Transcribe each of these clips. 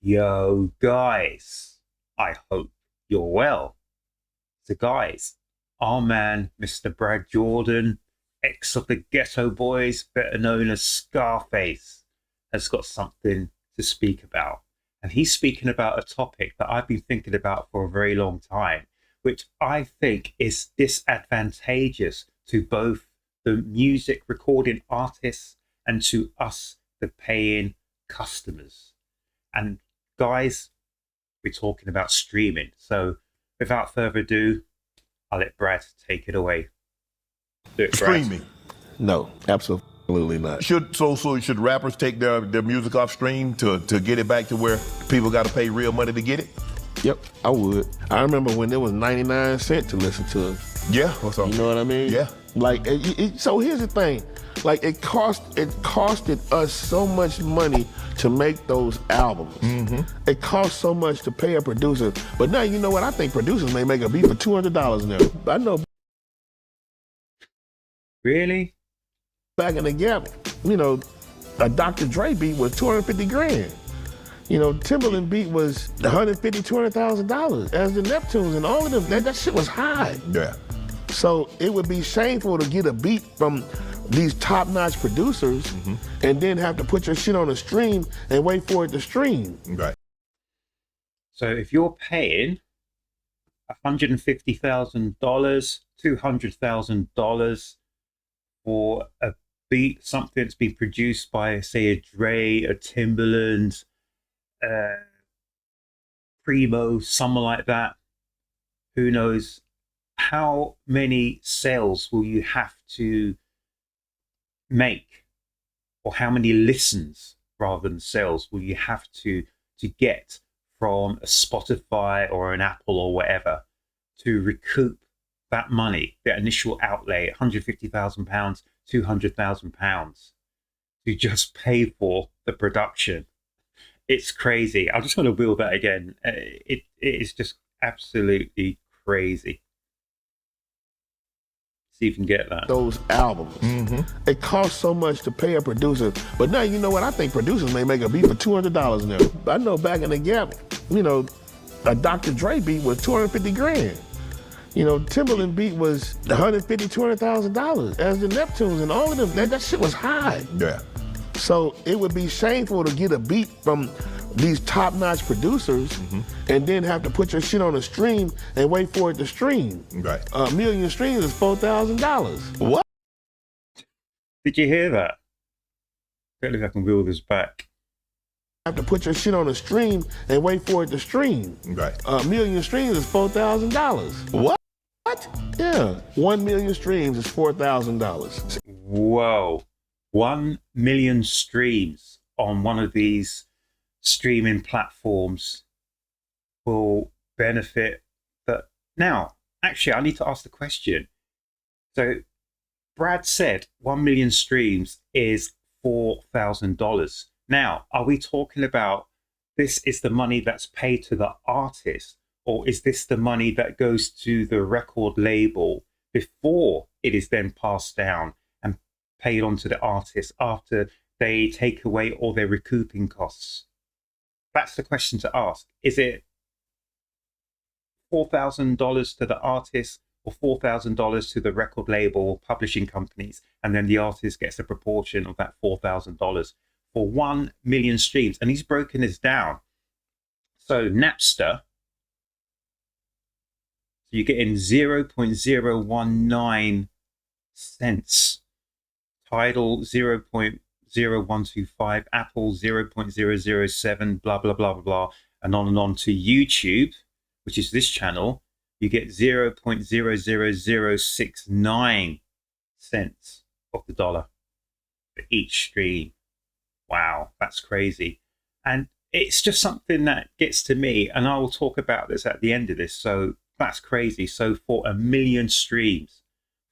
Yo, guys, I hope you're well. So, guys, our man, Mr. Brad Jordan, ex of the Ghetto Boys, better known as Scarface, has got something to speak about. And he's speaking about a topic that I've been thinking about for a very long time, which I think is disadvantageous to both the music recording artists and to us, the paying customers. And guys, we're talking about streaming. So without further ado, I'll let Brad take it away. Do it, Brad. Streaming. No, absolutely not. Should rappers take their music off stream to get it back to where people got to pay real money to get it? Yep, I would. I remember when it was 99 cents to listen to it. Yeah. What's up? You know what I mean? Yeah. Like, so here's the thing. Like, it costed us so much money to make those albums. Mm-hmm. It cost so much to pay a producer. But now, you know what? I think producers may make a beat for $200 now. I know. Really? Back in the gap, you know, a Dr. Dre beat was 250 grand. You know, Timberland beat was $150,000, $200,000. As the Neptunes and all of them, that shit was high. Yeah. So it would be shameful to get a beat from these top-notch producers and then have to put your shit on a stream and wait for it to stream. Right. So if you're paying $150,000, $200,000 for a beat, something that's been produced by, say, a Dre, a Timberland, Primo, someone like that, who knows how many sales will you have to make, or how many listens rather than sales will you have to get from a Spotify or an Apple or whatever to recoup that money, that initial outlay, £150,000, £200,000, to just pay for the production. It's crazy. I just want to wheel that again. It is just absolutely crazy. See if you can get that. Those albums. It costs so much to pay a producer. But now, you know what? I think producers may make a beat for $200 now. I know back in the gap, you know, a Dr. Dre beat was 250 grand. You know, Timberland beat was $150,000, $200,000. As the Neptunes and all of them, that shit was high. Yeah. So it would be shameful to get a beat from these top-notch producers and then have to put your shit on a stream and wait for it to stream. Right. A million streams is $4,000. What? Did you hear that? I don't know if I can wheel this back. Have to put your shit on a stream and wait for it to stream. Right. A million streams is $4,000. What? Yeah, 1 million streams is $4,000. Whoa. 1 million streams on one of these streaming platforms will benefit that. Now, actually, I need to ask the question. So Brad said 1 million streams is $4,000. Now, are we talking about this is the money that's paid to the artist, or is this the money that goes to the record label before it is then passed down and paid on to the artist after they take away all their recouping costs? That's the question to ask. Is it $4,000 to the artist or $4,000 to the record label or publishing companies, and then the artist gets a proportion of that $4,000 for 1 million streams? And he's broken this down. So Napster, so you're getting 0.019 cents. Tidal 0.0125, Apple 0.007, blah, blah, blah, blah, blah, and on to YouTube, which is this channel, you get 0.00069 cents of the dollar for each stream. Wow, that's crazy. And it's just something that gets to me, and I will talk about this at the end of this. So that's crazy. So for 1 million streams,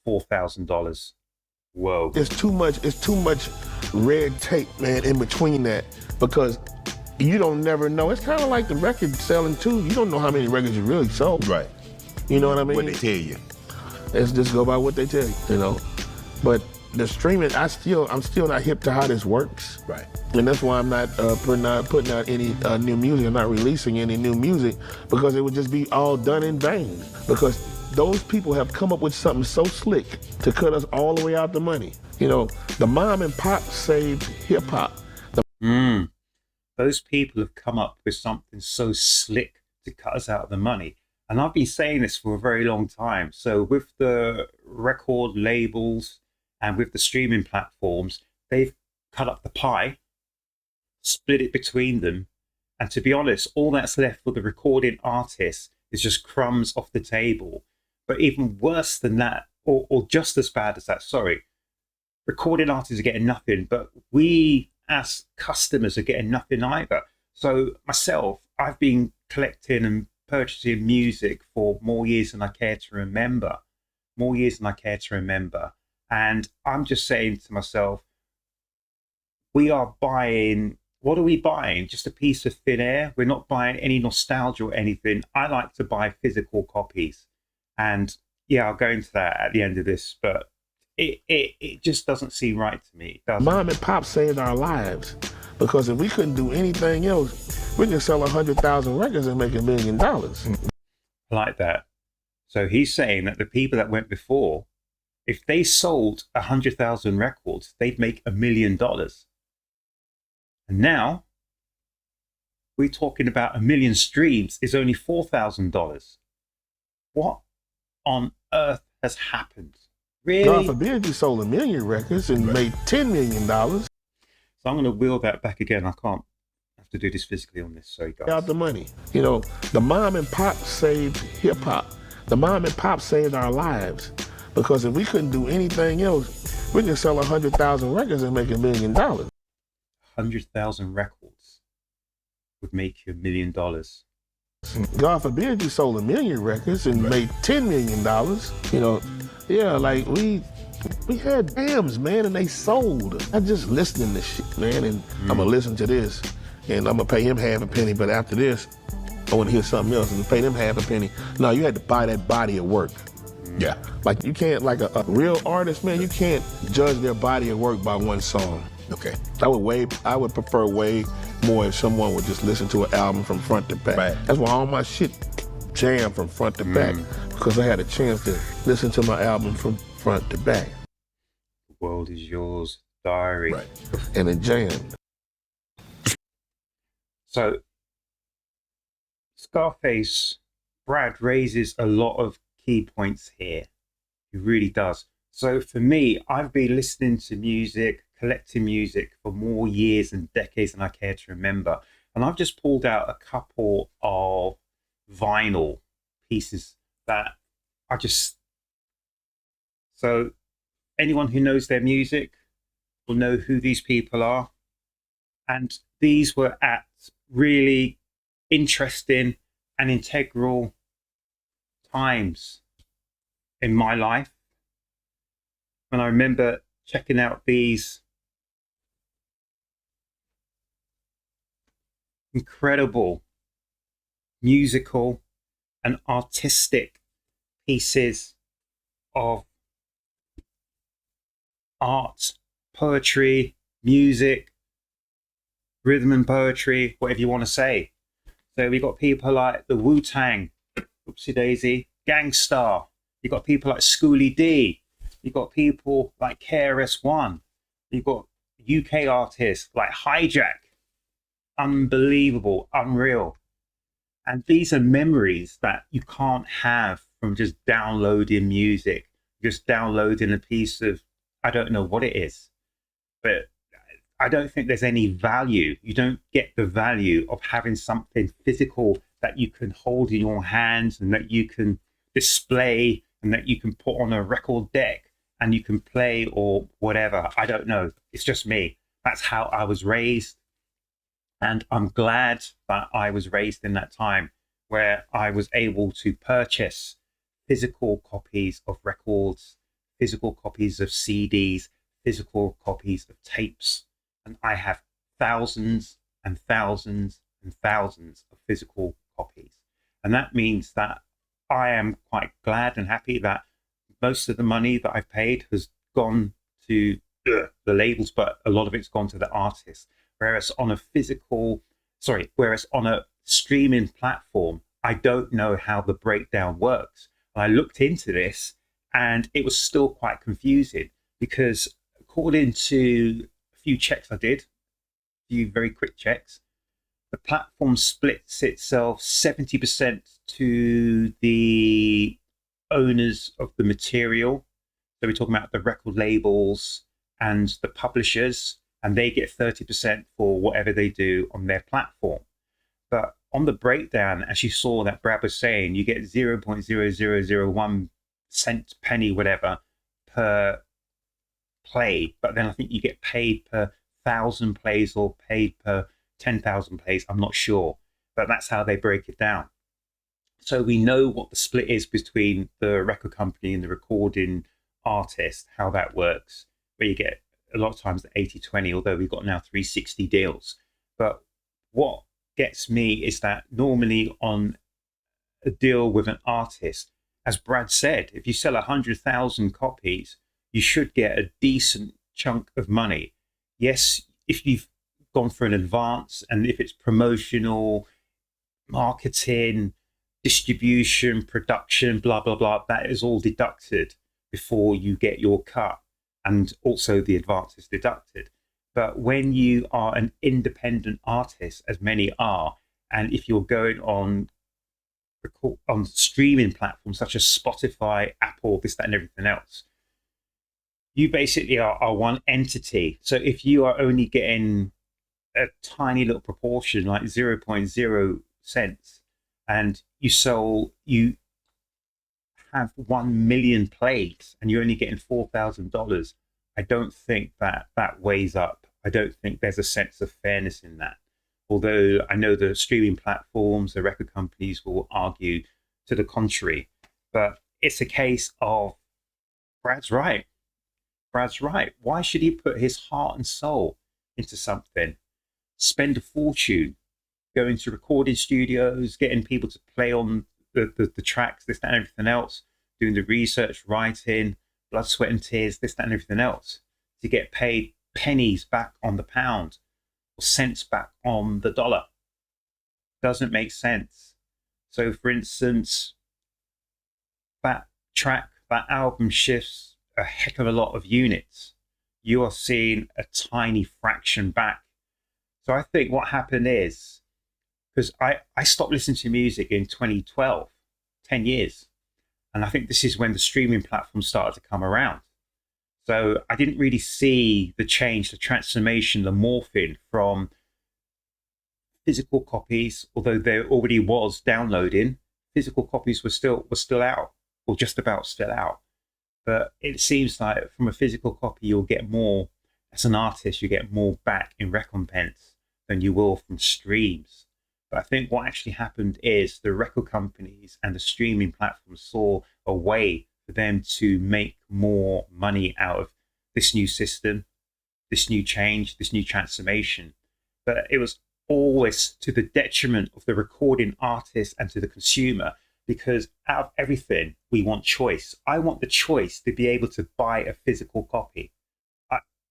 $4,000. Whoa. It's too much red tape, man, in between that, because you don't never know. It's kind of like the record selling too. You don't know how many records you really sold. Right. You know what I mean? What they tell you. Let's just go by what they tell you, you know. But the streaming, I'm still not hip to how this works. Right. And that's why I'm not putting out any new music. I'm not releasing any new music, because it would just be all done in vain. Because those people have come up with something so slick to cut us all the way out the money. You know, the mom and pop saved hip hop. Those people have come up with something so slick to cut us out of the money. And I've been saying this for a very long time. So with the record labels and with the streaming platforms, they've cut up the pie, split it between them. And to be honest, all that's left for the recording artist is just crumbs off the table. But even worse than that, or just as bad as that, sorry, recording artists are getting nothing, but we as customers are getting nothing either. So myself, I've been collecting and purchasing music for more years than I care to remember. And I'm just saying to myself, we are buying, what are we buying? Just a piece of thin air. We're not buying any nostalgia or anything. I like to buy physical copies. And yeah, I'll go into that at the end of this, but it just doesn't seem right to me. Mom and pop saved our lives, because if we couldn't do anything else, we can sell 100,000 records and make $1 million. I like that. So he's saying that the people that went before, if they sold 100,000 records, they'd make $1 million. And now we're talking about 1 million streams is only $4,000. What on earth has happened? Really? God forbid you sold 1 million records and made $10 million. So I'm going to wheel that back again. I can't have to do this physically on this. Sorry, guys. Out the money. You know, the mom and pop saved hip hop. The mom and pop saved our lives, because if we couldn't do anything else, we can sell 100,000 records and make $1 million. 100,000 records would make you $1 million. God forbid you sold 1 million records and made $10 million. You know, yeah, like we had jams, man, and they sold. I just listening to shit, man, and I'm gonna listen to this, and I'm gonna pay him half a penny. But after this, I want to hear something else and pay them half a penny. No, you had to buy that body of work. Yeah. Like you can't, like a real artist, man, you can't judge their body of work by one song. Okay. I would prefer way more if someone would just listen to an album from front to back. Right. That's why all my shit jammed from front to back, because I had a chance to listen to my album from front to back. The world is yours, diary. Right. And it jammed. So Scarface, Brad raises a lot of key points here. He really does. So for me, I've been listening to music, collecting music for more years and decades than I care to remember. And I've just pulled out a couple of vinyl pieces that I just... So anyone who knows their music will know who these people are. And these were at really interesting and integral times in my life. And I remember checking out these incredible musical and artistic pieces of art, poetry, music, rhythm and poetry, whatever you want to say. So we got people like the Wu-Tang, Oopsie Daisy, Gangstar. You got people like Schoolie D. You got people like KRS-One. You got UK artists like Hijack. Unbelievable, unreal. And these are memories that you can't have from just downloading music, just downloading a piece of, I don't know what it is, but I don't think there's any value. You don't get the value of having something physical that you can hold in your hands and that you can display and that you can put on a record deck and you can play or whatever. I don't know. It's just me. That's how I was raised. And I'm glad that I was raised in that time where I was able to purchase physical copies of records, physical copies of CDs, physical copies of tapes. And I have thousands and thousands and thousands of physical copies. And that means that I am quite glad and happy that most of the money that I've paid has gone to the labels, but a lot of it's gone to the artists. Whereas on a streaming platform, I don't know how the breakdown works. I looked into this and it was still quite confusing because according to a few checks I did, a few very quick checks, the platform splits itself 70% to the owners of the material. So we're talking about the record labels and the publishers, and they get 30% for whatever they do on their platform. But on the breakdown, as you saw that Brad was saying, you get 0.0001 cent, penny, whatever, per play. But then I think you get paid per 1,000 plays or paid per 10,000 plays. I'm not sure, but that's how they break it down. So we know what the split is between the record company and the recording artist, how that works, where you get a lot of times the 80-20, although we've got now 360 deals. But what gets me is that normally on a deal with an artist, as Brad said, if you sell 100,000 copies, you should get a decent chunk of money. Yes, if you've gone for an advance and if it's promotional, marketing, distribution, production, blah, blah, blah, that is all deducted before you get your cut. And also the advance is deducted. But when you are an independent artist, as many are, and if you're going on streaming platforms such as Spotify, Apple, this, that, and everything else, you basically are one entity. So if you are only getting a tiny little proportion, like 0.0 cents, and you have 1 million plays and you're only getting $4,000, I don't think that weighs up. I don't think there's a sense of fairness in that. Although I know the streaming platforms, the record companies will argue to the contrary. But it's a case of Brad's right. Brad's right. Why should he put his heart and soul into something? Spend a fortune going to recording studios, getting people to play on the tracks, this, that, and everything else, doing the research, writing, blood, sweat, and tears, this, that, and everything else, to get paid pennies back on the pound or cents back on the dollar. Doesn't make sense. So, for instance, that track, that album shifts a heck of a lot of units. You are seeing a tiny fraction back. So I think what happened is, because I stopped listening to music in 2012, 10 years. And I think this is when the streaming platforms started to come around. So I didn't really see the change, the transformation, the morphing from physical copies, although there already was downloading. Physical copies were still out, or just about still out. But it seems like from a physical copy, you'll get more, as an artist, you get more back in recompense than you will from streams. But I think what actually happened is the record companies and the streaming platforms saw a way for them to make more money out of this new system, this new change, this new transformation. But it was always to the detriment of the recording artist and to the consumer, because out of everything, we want choice. I want the choice to be able to buy a physical copy.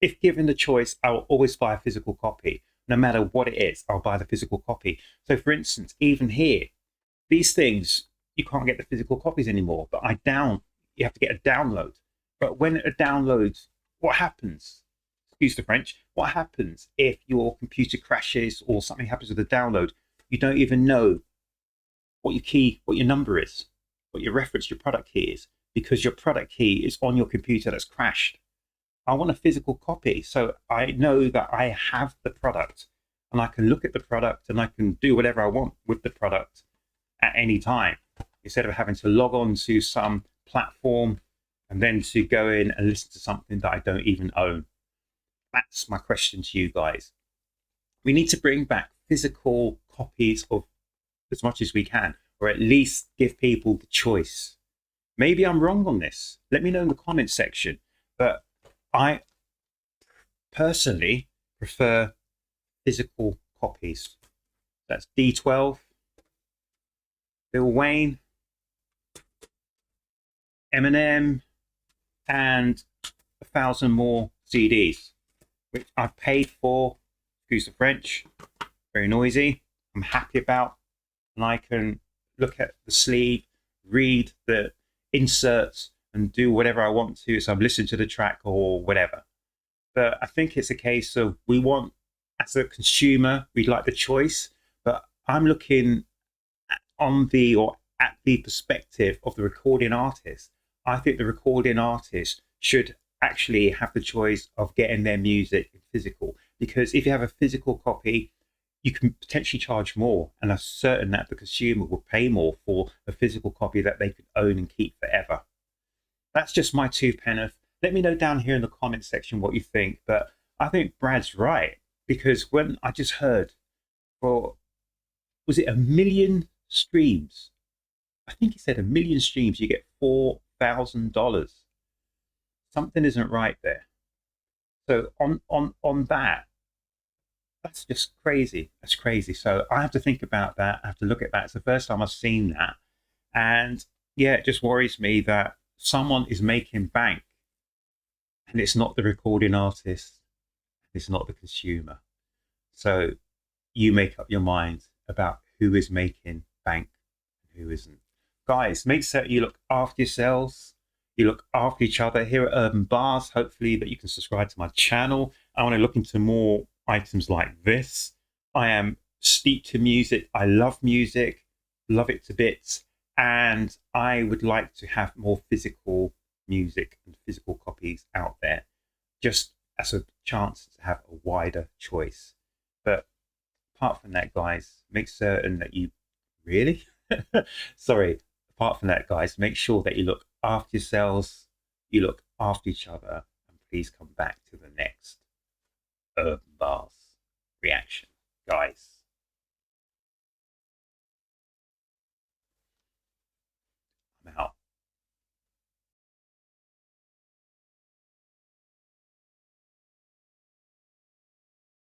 If given the choice, I will always buy a physical copy. No matter what it is, I'll buy the physical copy. So for instance, even here, these things, you can't get the physical copies anymore, but you have to get a download. But when a download, what happens? Excuse the French. What happens if your computer crashes or something happens with the download? You don't even know what your number is, what your reference, your product key is, because your product key is on your computer that's crashed. I want a physical copy, so I know that I have the product and I can look at the product and I can do whatever I want with the product at any time, instead of having to log on to some platform and then to go in and listen to something that I don't even own. That's my question to you guys. We need to bring back physical copies of as much as we can, or at least give people the choice. Maybe I'm wrong on this. Let me know in the comments section. But I personally prefer physical copies. That's D12, Lil Wayne, Eminem, and 4,000 more CDs, which I've paid for. Excuse the French, very noisy. I'm happy about, and I can look at the sleeve, read the inserts, and do whatever I want to. So I'm listening to the track or whatever. But I think it's a case of we want, as a consumer, we'd like the choice. But I'm looking at the perspective of the recording artist. I think the recording artist should actually have the choice of getting their music in physical, because if you have a physical copy, you can potentially charge more, and I'm certain that the consumer will pay more for a physical copy that they could own and keep forever. That's just my 2 pence. Let me know down here in the comment section what you think, but I think Brad's right, because when I just heard, for, was it 1 million streams? I think he said 1 million streams, you get $4,000. Something isn't right there. So on that, that's just crazy. That's crazy. So I have to think about that. I have to look at that. It's the first time I've seen that. And yeah, it just worries me that someone is making bank and it's not the recording artist. It's not the consumer. So you make up your mind about who is making bank and who isn't. Guys, make certain you look after yourselves. You look after each other here at Urb'n Barz. Hopefully that you can subscribe to my channel. I want to look into more items like this. I am steeped to music. I love music, love it to bits. And I would like to have more physical music and physical copies out there, just as a chance to have a wider choice. But apart from that, guys, make certain that you really, sorry, apart from that, guys, make sure that you look after yourselves, you look after each other, and please come back to the next Urb'n Barz reaction, guys.